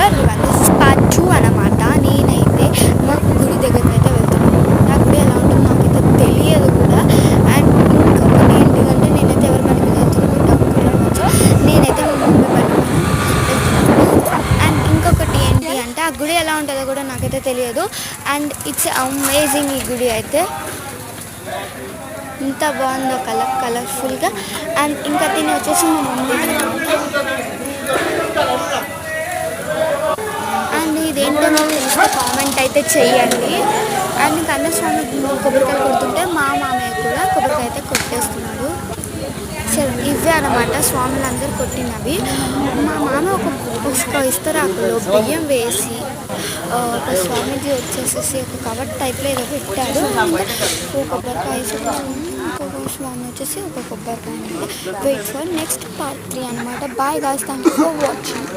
Everyone, this is part 2 అన్నమాట. నేనైతే మా గుడి దగ్గరికి అయితే వెళ్తున్నాను. నా గుడి ఎలా ఉంటుందో నాకైతే తెలియదు కూడా. అండ్ ఇంకొకటి ఏంటిదంటే నేనైతే ఎవరి బండి మీద వెళ్తున్నాను డౌట్ రావచ్చు. నేనైతే మా మమ్మీ బండి మీద వెళ్తున్నాను. అండ్ ఇంకొకటి ఏంటి అంటే ఆ గుడి ఎలా ఉంటుందో కూడా నాకైతే తెలియదు. And it's amazing. ఈ గుడి అయితే ఇంత బాగుందో కలర్ఫుల్గా. అండ్ ఇంకా తిని వచ్చేసి మా మమ్మీ అండ్ ఇదేంటో మీకు తెలిస్తే కామెంట్ అయితే చెయ్యండి. అండ్ ఇంకా అన్నస్వామి కొబ్బరికాయ కొడుతుంటే మా మామయ్య కూడా కొబ్బరికాయ అయితే కొట్టేస్తున్నాడు. సరే, ఇవే అన్నమాట స్వాములందరూ కొట్టినవి. మా మామ ఒక ఇస్తరాకులో బియ్యం వేసి ఒక స్వామిజీ వచ్చేసేసి ఒక కవర్ టైప్లో ఏదో పెట్టాడు. ఒక కొబ్బరికాయ ఇంకొక స్వామి వచ్చేసి ఒక కొబ్బరికాయ. వెయిట్ ఫర్ నెక్స్ట్ పార్ట్ 3 అనమాట. Bye guys, thank you for watching.